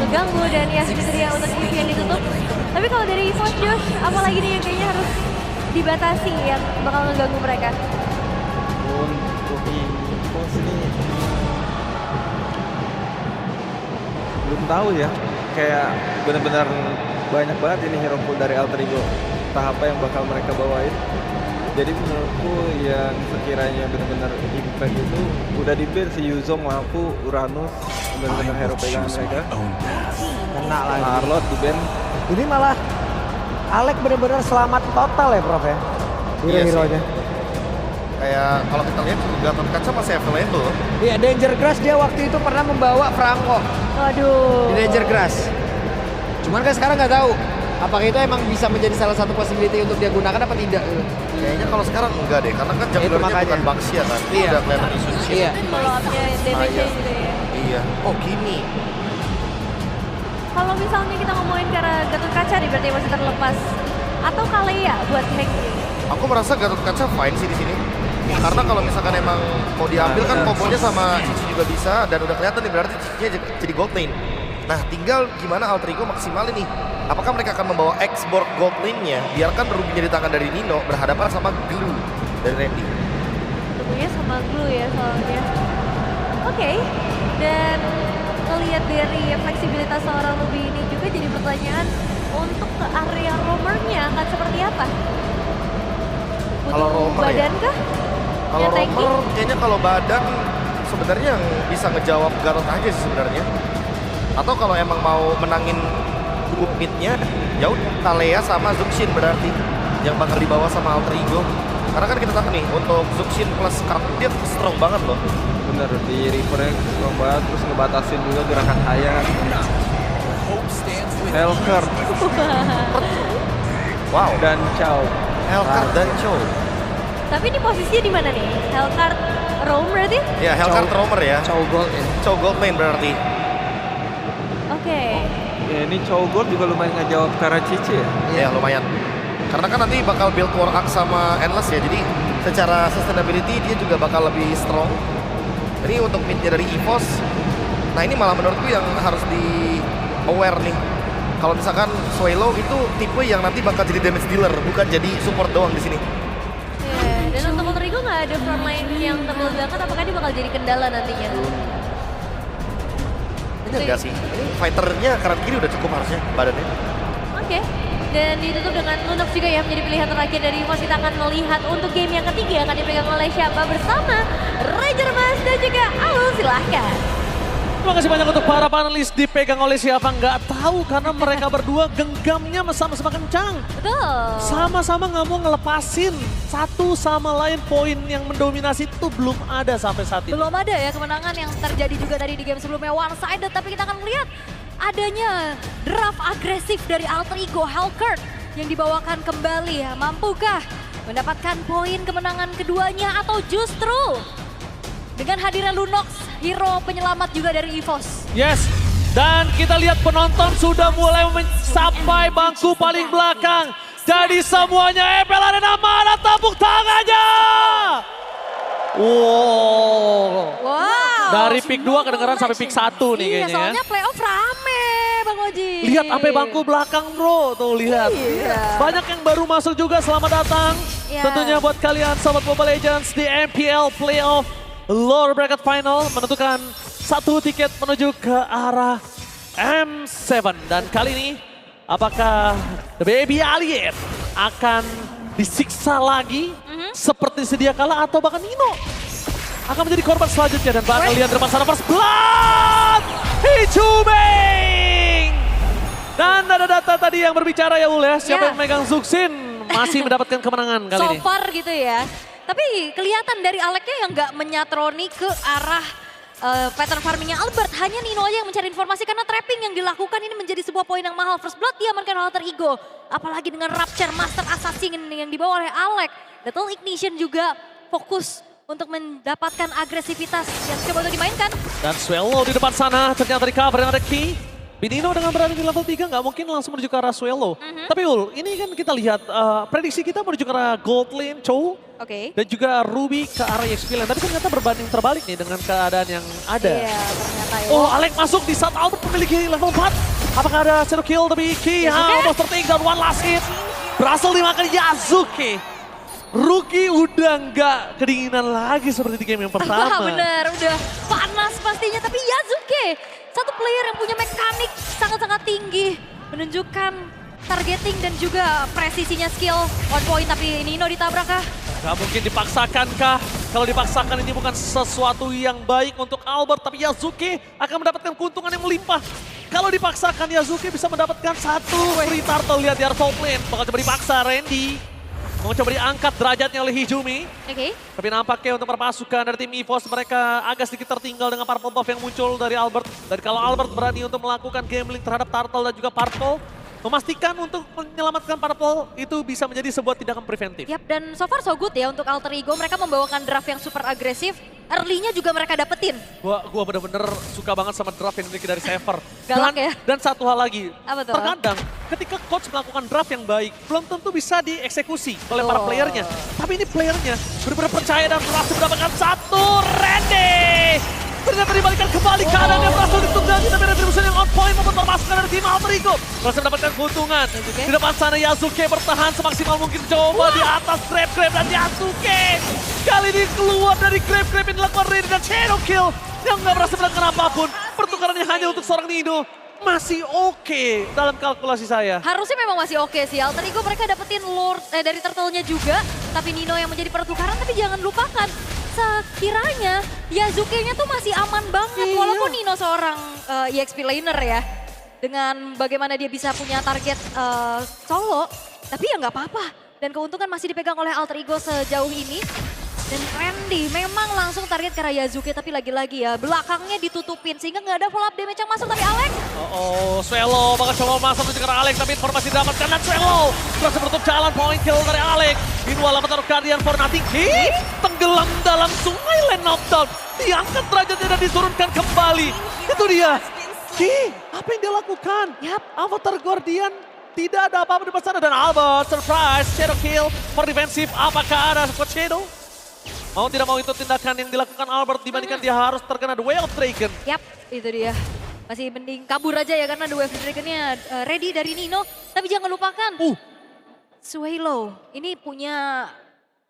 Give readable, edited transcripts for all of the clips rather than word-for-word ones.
ngeganggu dan ya itu dia untuk EV yang ditutup. Tapi kalau dari EVOS Josh, apalagi nih yang kayaknya harus dibatasi yang bakal ngeganggu mereka? Untuk EVOS ini belum tahu ya, kayak benar-benar banyak banget ini hero pool dari Alter Ego. Entah apa yang bakal mereka bawain. Jadi menurutku yang sekiranya benar-benar impact itu udah di-ban si Yuzong, Lampu, Uranus, benar-benar hero pegangan mereka. Kena lagi. Arlot di-ban. Ini malah Alek benar-benar selamat total ya Prof ya? Hero-heronya. Kayak kalau kita lihat Gatot Kaca masih available. Iya, Danger Grass dia waktu itu pernah membawa Franco Waduh. di Danger Grass. Cuman kan sekarang nggak tahu apakah itu emang bisa menjadi salah satu possibility untuk dia gunakan apa tidak. Kayaknya kalau sekarang enggak deh, karena kan junglernya makanya. bukan Baxia kan. Iya. Udah kelihatan isu di sini. Iya. Follow up-nya damage-nya gitu ya. Iya. Oh gini. Kalau misalnya kita ngomongin cara Gatot Kaca nih berarti masih terlepas. Atau Kalea buat Hengki. Aku merasa Gatot Kaca fine sih di sini. Karena kalau misalkan emang mau diambil kan kombonya sama Cici juga bisa, dan udah kelihatan nih berarti Cicinya jadi gold lane. Nah tinggal gimana Alter Ego maksimalin nih. Apakah mereka akan membawa X-Borg gold lane-nya, biarkan Ruby di tangan dari Nino berhadapan sama Glue dari Randy. Tentunya sama Glue ya soalnya. Oke. Dan ngelihat dari fleksibilitas seorang Ruby ini juga jadi pertanyaan untuk ke area roamer-nya akan seperti apa? Kalau roamer ya? Badan kah? Kalau Yang tanky? roamer kayaknya kalau badan sebenarnya yang bisa ngejawab Gatot aja sih sebenarnya. Atau kalau emang mau menangin cukup mid-nya, ya udah Kalea sama Zuxin berarti yang bakal dibawa sama Alter Ego. Karena kan kita tahu nih untuk Zuxin plus Skarp dia strong banget loh. Bener, di rivernya strong banget, terus ngebatasin juga gerakan Hayat. Hellcurt Wow. dan Chow. Hellcurt dan Chow. Tapi ini posisinya di mana nih? Hellcurt roam berarti? Ya Hellcurt roamer ya. Chow Gold ya. Chow gold lane berarti. Oke. Ya ini Chow Gold juga lumayan ngejawab karena Cici ya. Ya lumayan. Karena kan nanti bakal build War Axe sama Endless ya. Jadi secara sustainability dia juga bakal lebih strong. Jadi untuk midnya dari EVOS, nah ini malah menurutku yang harus di aware nih. Kalau misalkan Swallow itu tipe yang nanti bakal jadi damage dealer, bukan jadi support doang di sini. Ya, dan untuk Alter Ego nggak ada front line yang tebal banget, apakah dia bakal jadi kendala nantinya? Ini enggak sih. Ini fighternya kanan kiri udah cukup harusnya badannya. Oke. Dan ditutup dengan Lunox juga ya menjadi pilihan terakhir dari EVOS. Kita akan melihat untuk game yang ketiga akan dipegang oleh siapa bersama Ranger Mas dan juga Aul, silahkan. Terima kasih banyak untuk para panelis, dipegang oleh siapa nggak tahu karena mereka berdua genggamnya sama-sama kencang. Betul. Sama-sama nggak mau ngelepasin satu sama lain, poin yang mendominasi itu belum ada sampai saat ini. Belum ada ya kemenangan yang terjadi juga tadi di game sebelumnya one-sided, tapi kita akan melihat adanya draft agresif dari Alter Ego Hellcurt yang dibawakan kembali ya. Mampukah mendapatkan poin kemenangan keduanya atau justru dengan hadirnya Lunox, hero penyelamat juga dari EVOS. Yes, dan kita lihat penonton sudah mulai sampai bangku paling belakang. Jadi semuanya EPL Arena mana tepuk tangannya? Wow. Wow. Dari pick 2 kedengeran sampai pick 1 nih Iya, kayaknya soalnya ya. playoff rame Bang Oji. Lihat sampai bangku belakang bro, tuh lihat. Iya. Banyak yang baru masuk juga, selamat datang. Iya. Tentunya buat kalian Sobat Mobile Legends di MPL Playoff Lower Bracket Final menentukan satu tiket menuju ke arah M7. Dan kali ini apakah The Baby Alien akan disiksa lagi seperti sedia kala atau bahkan Nino akan menjadi korban selanjutnya. Dan bakal lihat depan sana first blood Hichubeng. Dan ada data tadi yang berbicara ya Ul ya, siapa yang megang Zuxin masih mendapatkan kemenangan kali So ini. far gitu ya. Tapi kelihatan dari Aleknya yang nggak menyatroni ke arah pattern farmingnya Albert. Hanya Nino aja yang mencari informasi karena trapping yang dilakukan ini menjadi sebuah poin yang mahal. First blood diamankan oleh Alter Ego. Apalagi dengan Rapture Master Assassin yang dibawa oleh Alek. Battle Ignition juga fokus untuk mendapatkan agresivitas yang coba untuk dimainkan. Dan Swallow di depan sana ternyata recover dengan ada Key. Pinino dengan berada di level 3 nggak mungkin langsung menuju ke arah Swallow. Tapi Ul, ini kan kita lihat prediksi kita menuju ke arah Gold Lane, Chow. Oke. Dan juga Ruby ke arah EXP Lane. Tapi ternyata berbanding terbalik nih dengan keadaan yang ada. Iya, ternyata ya. Oh, Alec masuk di saat Albert memiliki level 4. Apakah ada shadow kill tapi Ki almost tertake dan one last hit. Berhasil dimakan Yasuke. Rookie udah nggak kedinginan lagi seperti di game yang pertama. Bener, udah panas pastinya. Tapi Yasuke, satu player yang punya mekanik sangat-sangat tinggi. Menunjukkan targeting dan juga presisinya skill on point. Tapi Nino ditabrak kah? Gak mungkin dipaksakankah? Kalau dipaksakan ini bukan sesuatu yang baik untuk Albert. Tapi Yasuke akan mendapatkan keuntungan yang melimpah. Kalau dipaksakan Yasuke bisa mendapatkan satu free turtle. Lihat di arah top lane. Bakal coba dipaksa Randy. Mau coba diangkat derajatnya oleh Hijumi. Oke. Tapi nampaknya untuk para pasukan dari tim EVOS mereka agak sedikit tertinggal dengan purple buff yang muncul dari Albert. Dan kalau Albert berani untuk melakukan gambling terhadap turtle dan juga purple. Memastikan untuk menyelamatkan purple itu bisa menjadi sebuah tindakan preventif. Yap, dan so far so good ya untuk Alter Ego. Mereka membawakan draft yang super agresif. Early-nya juga mereka dapetin. Gua bener-bener suka banget sama draft yang dimiliki dari Sever. Galak ya? Dan satu hal lagi, Apa tuh? terkadang ketika coach melakukan draft yang baik, belum tentu bisa dieksekusi oleh para playernya. Tapi ini playernya benar-benar percaya dan berhasil mendapatkan satu. Randy! Ternyata dibalikan kembali keadaan yang berhasil ditunggangi, tapi retribution yang on point membuat pasukan dari tim Alter Ego berhasil mendapatkan keuntungan. Di depan sana Yasuke bertahan semaksimal mungkin, coba di atas Grab dan Yasuke. Kali ini keluar dari Grab yang dilakukan Randy dan shadow kill yang nggak berhasil melakukan apapun. Pertukarannya hanya untuk seorang Nino. Masih oke dalam kalkulasi saya. Harusnya memang masih oke sih. Alter Ego mereka dapetin lord dari turtle-nya juga. Tapi Nino yang menjadi pertukaran, tapi jangan lupakan. Sekiranya Yasuke-nya tuh masih aman banget. Walaupun Nino seorang EXP laner ya. Dengan bagaimana dia bisa punya target solo. Tapi ya nggak apa-apa. Dan keuntungan masih dipegang oleh Alter Ego sejauh ini. Dan Randy memang langsung target ke arah Yasuke, tapi lagi-lagi ya belakangnya ditutupin sehingga nggak ada follow up damage yang masuk. Tapi Alex, Swallow bakal coba masuk menuju ke arah Alex, tapi informasi didapatkan dan Swallow berhasil menutup jalan point kill dari Alex. Meanwhile, Avatar Guardian for nothing. Tenggelam dalam sungai Land of Dawn. Diangkat derajatnya dan diturunkan kembali. Itu dia. Apa yang dia lakukan? Yap. Avatar Guardian tidak ada apa-apa di depan sana. Dan Albert, surprise, shadow kill for defensive. Apakah ada squad shadow? Mau tidak mau itu tindakan yang dilakukan Albert dibandingkan dia harus terkena The Way of Dragon. yap itu dia. Masih mending kabur aja ya karena The Wave Dragon-nya ready dari Nino. Tapi jangan lupakan, Swallow ini punya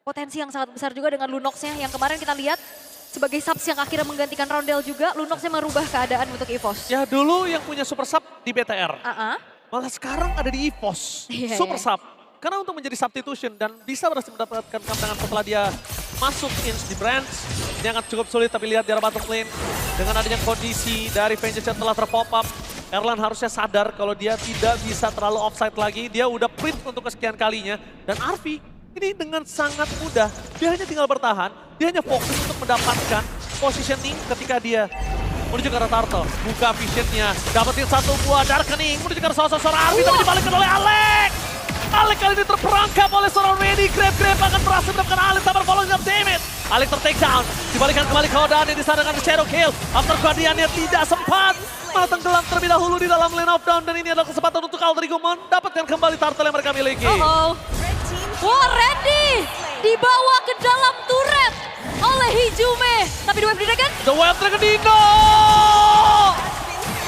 potensi yang sangat besar juga dengan Lunox-nya yang kemarin kita lihat sebagai subs yang akhirnya menggantikan Roundel juga. Lunox-nya merubah keadaan untuk EVOS. Ya dulu yang punya super sub di BTR. Ah, Malah sekarang ada di EVOS. Iya, Super iya. sub. Karena untuk menjadi substitution dan bisa berhasil mendapatkan kemenangan setelah dia masuk ins di branch. Ini akan cukup sulit, tapi lihat di arah bottom lane. Dengan adanya kondisi dari Vengeance yang telah terpop up. Erlan harusnya sadar kalau dia tidak bisa terlalu offside lagi. Dia udah print untuk kesekian kalinya. Dan Arfi ini dengan sangat mudah. Dia hanya tinggal bertahan. Dia hanya fokus untuk mendapatkan positioning ketika dia menuju ke arah turtle. Buka visionnya. Dapetin satu buah Darkening. Menuju ke arah sosok Arfi, tapi dibalikkan oleh Alex. Alex kali ini terperangkap oleh seorang Randy. Grab akan berhasil mendapatkan Alex tanpa following up damage. Alex ter-take down. Dibalikan kembali Kodani di sana dengan shadow kill. After Guardiannya tidak sempat. Malah tenggelam terlebih dahulu di dalam lane of down. Dan ini adalah kesempatan untuk Alter Ego mendapatkan kembali turtle yang mereka miliki. Wah, Randy dibawa ke dalam turret oleh Hijumi. Tapi The Wave Dragon, The Way of Dragon Dino!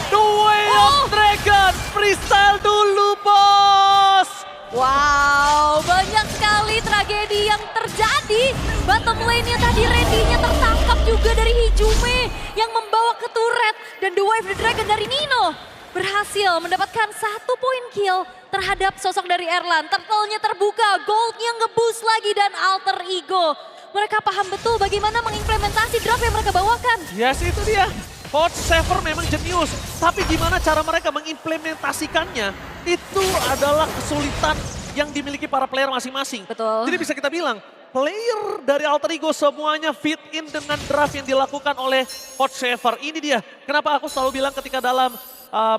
The Way of Dragon! Freestyle dulu, bos! wow, banyak sekali tragedi yang terjadi. Bottom lane-nya tadi Randy-nya tertangkap juga dari Hijumi yang membawa ke turret. Dan The Wave Dragon dari Nino berhasil mendapatkan 1 point kill terhadap sosok dari Erlan. Turtle-nya terbuka, gold-nya nge-boost lagi dan Alter Ego. Mereka paham betul bagaimana mengimplementasi draft yang mereka bawakan. Yes, itu dia. Coach Sever memang jenius. Tapi gimana cara mereka mengimplementasikannya, itu adalah kesulitan yang dimiliki para player masing-masing. Betul. Jadi bisa kita bilang, player dari Alter Ego semuanya fit in dengan draft yang dilakukan oleh Coach Sever. Ini dia, kenapa aku selalu bilang ketika dalam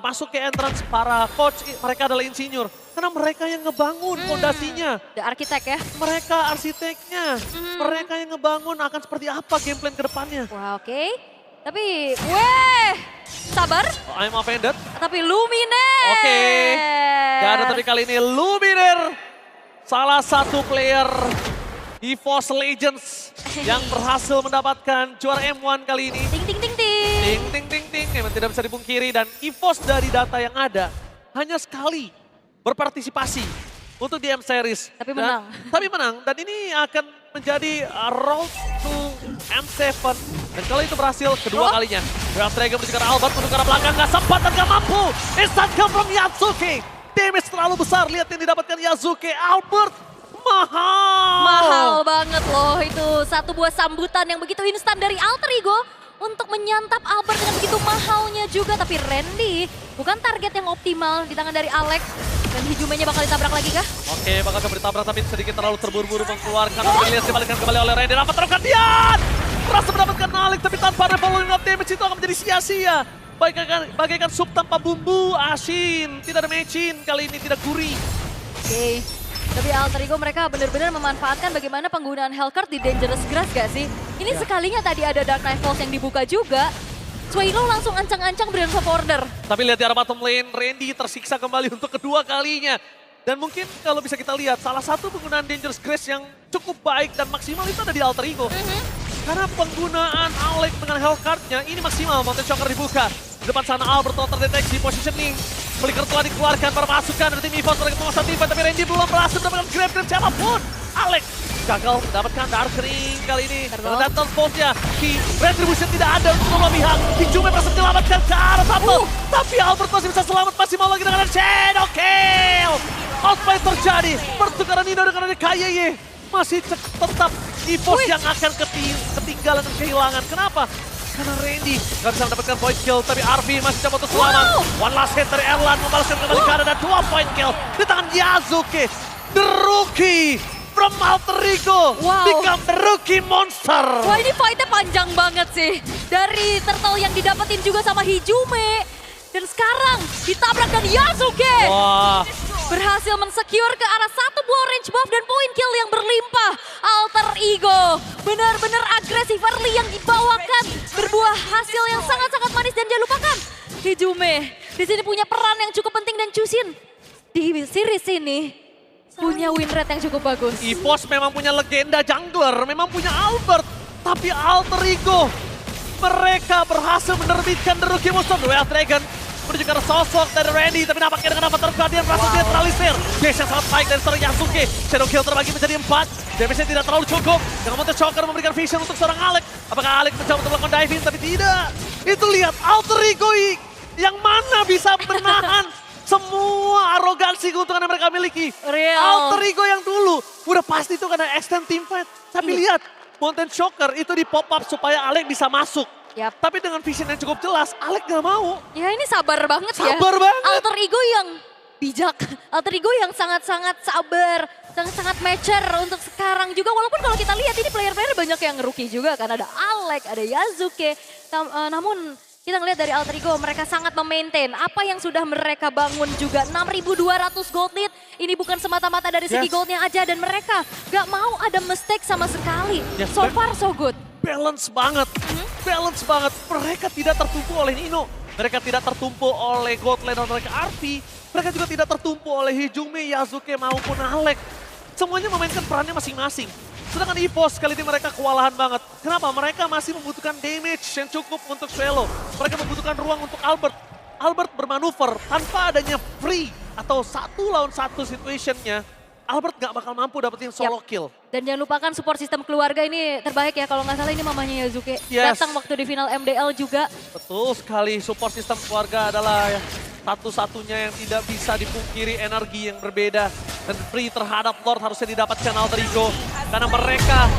masuk ke entrance para coach, mereka adalah insinyur. Karena mereka yang ngebangun fondasinya. The Architect ya. Mereka arsiteknya. Mereka yang ngebangun akan seperti apa game plan ke depannya. Wah, oke. Tapi, sabar. I'm offended. Tapi Luminaire. Oke. Gak ada tapi kali ini Luminaire. Salah satu player EVOS Legends yang berhasil mendapatkan juara M1 kali ini. Ting ting ting ting. Ting ting ting ting, memang tidak bisa dipungkiri. Dan EVOS dari data yang ada hanya sekali berpartisipasi untuk di M-Series. Tapi menang. Tapi menang, dan ini akan menjadi road to M7. Dan kalau itu berhasil, kedua kalinya. Real Dragon menuju ke arah Albert, menuju ke arah belakang, gak sempat dan gak mampu. Instant kill from Yasuke. Damage terlalu besar, lihat yang didapatkan Yasuke. Albert, Mahal banget loh, itu satu buah sambutan yang begitu instan dari Alter Ego untuk menyantap Albert dengan begitu mahalnya juga. Tapi Randy bukan target yang optimal di tangan dari Alex. Dan Hijumenya bakal ditabrak lagi kah? Oke, bakal coba ditabrak tapi sedikit terlalu terburu-buru mengeluarkan. Elias dibalikan kembali oleh Randy, dapat terungkat Dian! Berhasil mendapatkan Alex tapi tanpa revolving up damage itu akan menjadi sia-sia. Bagaikan sup tanpa bumbu, asin, tidak ada mecin, kali ini tidak gurih. Oke. Tapi Alter Ego mereka benar-benar memanfaatkan bagaimana penggunaan Hellcurt di Dangerous Grass gak sih? Ini sekalinya tadi ada Dark Knight Falls yang dibuka juga. Suelo langsung ancang-ancang Brands of Order. Tapi lihat di arah bottom lane, Randy tersiksa kembali untuk kedua kalinya. Dan mungkin kalau bisa kita lihat, salah satu penggunaan Dangerous Grace yang cukup baik dan maksimal itu ada di Alter Ego. Karena penggunaan Alex dengan Hellcurt-nya ini maksimal, Mountain Shocker dibuka. Di depan sana Albert terdeteksi, positioning. Flicker telah dikeluarkan para pasukan dari tim EVOS mereka penguasa tim, tapi Randy belum berhasil mendapatkan grab siapapun. Alex gagal mendapatkan Darkring kali ini. Dan Pulse-nya, Retribution tidak ada untuk semua pihak. Hijumnya berhasil menyelamatkan ke arah satu. Tapi Albert masih bisa selamat, masih mau lagi dengan Shadow Kill. Outplay terjadi, pertukaran Nino dengan KYY. Masih tetap EVOS yang akan ketinggalan dan kehilangan. Kenapa? Karena Randy gak bisa mendapatkan point kill, tapi Arvi masih coba untuk selamat. One last hit dari Erlan membalaskan kembali Kada dan 2 point kill di tangan Yasuke. The rookie from Alter Ego become the rookie monster. Wah, ini fight-nya panjang banget sih. Dari turtle yang didapetin juga sama Hijume. Dan sekarang ditabrak dan Yasuke Wah, berhasil mensecure ke arah satu buah range buff dan point kill yang berlimpah. Alter Ego benar-benar agresif early yang dibawakan, berbuah hasil yang sangat-sangat manis. Dan jangan lupakan, Hijume di sini punya peran yang cukup penting, dan Chusin di series ini punya win rate yang cukup bagus. EVOS memang punya legenda jungler, memang punya Albert. Tapi Alter Ego, mereka berhasil menerbitkan The Rookie Monster. Real Dragon menuju ke arah sosok dari Randy, tapi nampaknya dengan Avatar Guardian berhasil neutralisir. Dash yang sangat baik dari seorang Yasuke. Shadow Kill terbagi menjadi 4. Damage-nya tidak terlalu cukup. Dengan Mountain Shocker memberikan vision untuk seorang Alex. Apakah Alex mencoba untuk melakukan diving? Tapi tidak. Itu lihat Alter Ego yang mana bisa menahan semua arogansi keuntungan yang mereka miliki. Real. Alter Ego yang dulu udah pasti itu karena extend team fight. Tapi lihat, Mountain Shocker itu di pop up supaya Alex bisa masuk. Yap. Tapi dengan vision yang cukup jelas, Alex gak mau. Ya ini sabar banget ya. Sabar banget. Alter Ego yang bijak. Alter Ego yang sangat-sangat sabar. Sangat-sangat mature untuk sekarang juga. Walaupun kalau kita lihat ini player-player banyak yang rookie juga kan. Ada Alex, ada Yasuke. Namun kita ngelihat dari Alter Ego mereka sangat memaintain apa yang sudah mereka bangun juga. 6.200 gold lead. Ini bukan semata-mata dari segi goldnya aja. Dan mereka gak mau ada mistake sama sekali. Yes, So far so good. Balance banget. Balance banget. Mereka tidak tertumpu oleh Nino. Mereka tidak tertumpu oleh gold lane mereka Arvi. Mereka juga tidak tertumpu oleh Hijume, Yasuke maupun Alex. Semuanya memainkan perannya masing-masing. Sedangkan EVOS kali ini mereka kewalahan banget. Kenapa? Mereka masih membutuhkan damage yang cukup untuk Suelo. Mereka membutuhkan ruang untuk Albert. Albert bermanuver tanpa adanya free atau 1 lawan 1 situationnya. Albert gak bakal mampu dapetin solo kill. Dan jangan lupakan support sistem keluarga ini terbaik ya. Kalau nggak salah ini mamanya Yasuke. Yes. Datang waktu di final MDL juga. Betul sekali, support sistem keluarga adalah satu-satunya yang tidak bisa dipungkiri energi yang berbeda. Dan free terhadap Lord harusnya didapatkan Alter Ego. Karena mereka,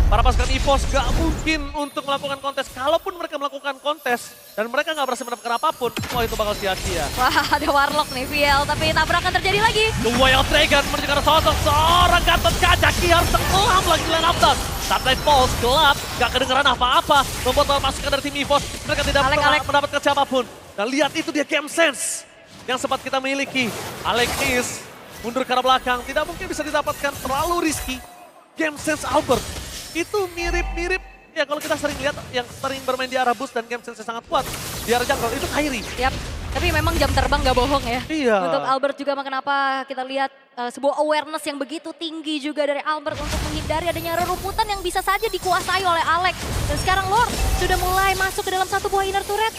para pasukan EVOS gak mungkin untuk melakukan kontes. Kalaupun mereka melakukan kontes dan mereka gak berhasil mendapatkan apapun, wah itu bakal sia-sia. Wah, ada Warlock nih VL, tapi tabrakan terjadi lagi. The Wild Dragon menuju ke arah sosok seorang Gatot Kaca. Ki harus tenggelam lagi line up down. Darknight Falls gelap, gak kedengeran apa-apa. Membuat para pasukan dari tim EVOS, mereka tidak pernah mendapatkan siapapun. Dan lihat itu dia game sense yang sempat kita miliki. Alex is mundur ke arah belakang, tidak mungkin bisa didapatkan, terlalu risky. Game sense Albert itu mirip-mirip, ya kalau kita sering lihat yang sering bermain di arah boost dan game sense sangat kuat. di area jungle, itu Kairi. Yap. Tapi memang jam terbang nggak bohong ya. Iya. Untuk Albert juga kenapa kita lihat sebuah awareness yang begitu tinggi juga dari Albert untuk menghindari adanya rerumputan yang bisa saja dikuasai oleh Alex. Dan sekarang Lord sudah mulai masuk ke dalam satu buah inner turret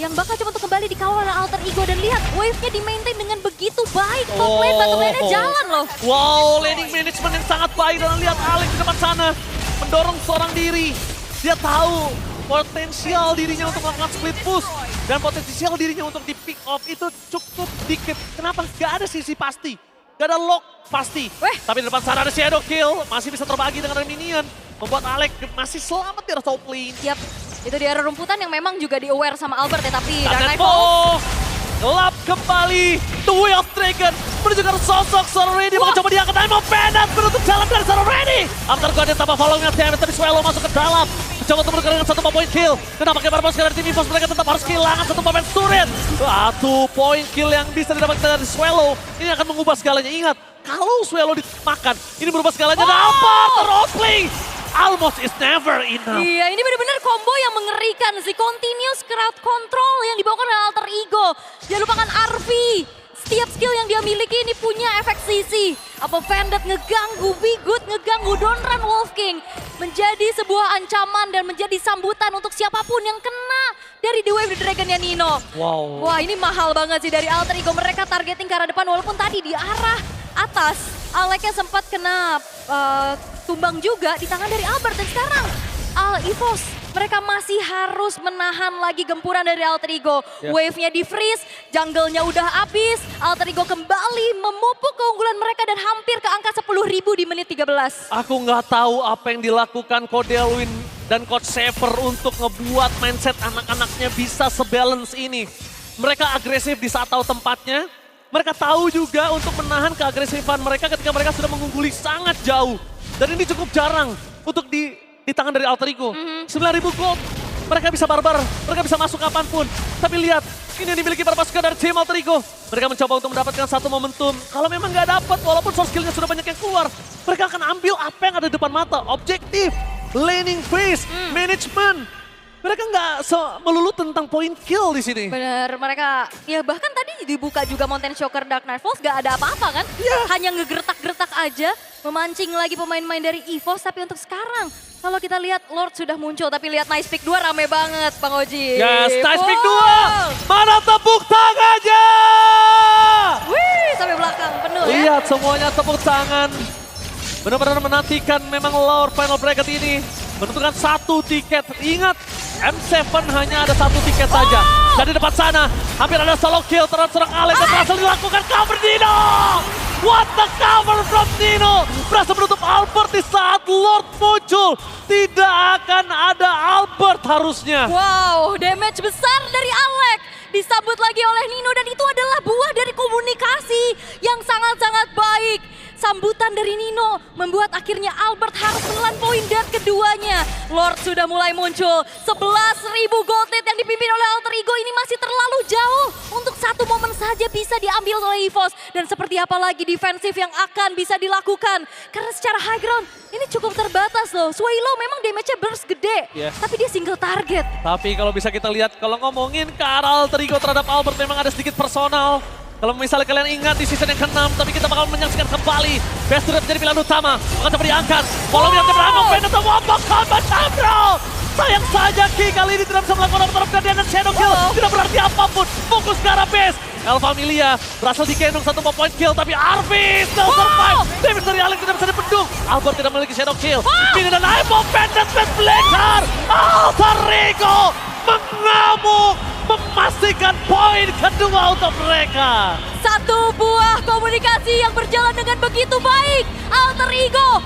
yang bakal coba untuk kembali dikawal oleh Alter Ego. Dan lihat wave-nya di-maintain dengan begitu baik. Top lane, bottom lane-nya jalan loh. Wow, laning management yang sangat baik. Dan lihat Alex di depan sana mendorong seorang diri. Dia tahu potensial dirinya untuk melakukan split push. Dan potensial dirinya untuk di pick off itu cukup dikit. Kenapa? Gak ada sisi pasti. Gak ada lock pasti. Tapi di depan sana ada shadow kill. Masih bisa terbagi dengan minion. Membuat Alex masih selamat di atas top lane. Yap, itu di area rumputan yang memang juga di-aware sama Albert ya. Tapi Dark Dan Nightfall gelap kembali. The Way of Dragon menunjukkan sosok Sorority. Mau coba diangkat Diamond Pendant menutup jalan dari Sorority. After Guardian tambah following-nya damage. Tapi Swallow masuk ke dalam. Coba untuk menukar dengan 1 point kill. Dan nampaknya para dari tim EVOS mereka tetap harus kehilangan 1 pemain turret. 1 point kill yang bisa didapatkan dari Swallow. Ini akan mengubah segalanya. Ingat, kalau Swallow dimakan, ini berubah segalanya. Dan apa? Terrompling! Almost is never enough. Iya, ini benar-benar combo yang mengerikan. Si continuous crowd control yang dibawakan oleh Alter Ego. Jangan lupakan RV. Setiap skill yang dia miliki ini punya efek sisi. Apa Vandit ngeganggu, Bigood ngeganggu, Don't Run Wolf King. Menjadi sebuah ancaman dan menjadi sambutan untuk siapapun yang kena dari The Wave Dragon-nya Nino. Wow. Wah, ini mahal banget sih dari Alter Ego. Mereka targeting ke arah depan walaupun tadi di arah atas. Aleknya sempat kena tumbang juga di tangan dari Albert. Dan sekarang EVOS mereka masih harus menahan lagi gempuran dari Alter Ego. Wave-nya di-freeze, jungle-nya udah habis. Alter Ego kembali memupuk keunggulan mereka dan hampir ke angka 10.000 di menit 13. Aku nggak tahu apa yang dilakukan Coach Delwin dan Coach Saver untuk ngebuat mindset anak-anaknya bisa sebalance ini. Mereka agresif di saat tahu tempatnya. Mereka tahu juga untuk menahan keagresifan mereka ketika mereka sudah mengungguli sangat jauh. Dan ini cukup jarang untuk di tangan dari Alter Ego. 9.000 gold, mereka bisa barbar, mereka bisa masuk kapanpun. Tapi lihat, ini yang dimiliki para pasukan dari tim Alter Ego. Mereka mencoba untuk mendapatkan satu momentum. Kalau memang nggak dapat, walaupun source skillnya sudah banyak yang keluar, mereka akan ambil apa yang ada di depan mata. Objektif, laning phase, management. Mereka nggak melulu tentang point kill di sini. Bener, mereka ya bahkan tadi dibuka juga Mountain Shocker Dark Nightfalls gak ada apa-apa kan. Hanya ngegertak-gertak aja, memancing lagi pemain-pemain dari EVOS. Tapi untuk sekarang, kalau kita lihat Lord sudah muncul. Tapi lihat Nice Pick 2 rame banget Bang Oji. Yes, Nice Pick 2! Mana tepuk tangannya? Wih, sampai belakang penuh ya. Lihat semuanya tepuk tangan. Benar-benar menantikan memang Lord Final Bracket ini. Menentukan satu tiket. Ingat, M7 hanya ada satu tiket saja. Dari depan sana, hampir ada solo kill terhadap seorang Alex. Dan berhasil dilakukan cover Nino. What the cover from Nino. Berhasil menutup Albert di saat Lord muncul. Tidak akan ada Albert harusnya. Wow, damage besar dari Alex. Disambut lagi oleh Nino dan itu adalah buah dari komunikasi yang sangat-sangat baik. Sambutan dari Nino membuat akhirnya Albert harus menelan poin dan keduanya. Lord sudah mulai muncul. 11.000 gold net yang dipimpin oleh Alter Ego ini masih terlalu jauh. Untuk satu momen saja bisa diambil oleh EVOS. Dan seperti apa lagi defensif yang akan bisa dilakukan. Karena secara high ground ini cukup terbatas loh. Swallow memang damage-nya burst gede. Tapi dia single target. Tapi kalau bisa kita lihat, kalau ngomongin ke arah Alter Ego terhadap Albert memang ada sedikit personal. Kalau misalnya kalian ingat di season yang ke-6, tapi kita bakal menyaksikan kembali. Best Turret menjadi pilihan utama. Akan coba diangkat. Follow yang berangkat, Pendant atau Wambok Combat Champion. Sayang saja Ki kali ini tidak bisa melakukan apa-apa dan Shadow Kill. Tidak berarti apapun. Fokus ke arah base. El Familia berhasil digendong 1 point kill, tapi Arvi still survive. Damage dari Alex tidak bisa dibendung. Albert tidak memiliki Shadow Kill. Mini dan Aimo Pendant with Blacker. Alter Ego mengamuk. Memastikan poin kedua untuk mereka. Satu buah komunikasi yang berjalan dengan begitu baik. Alter Ego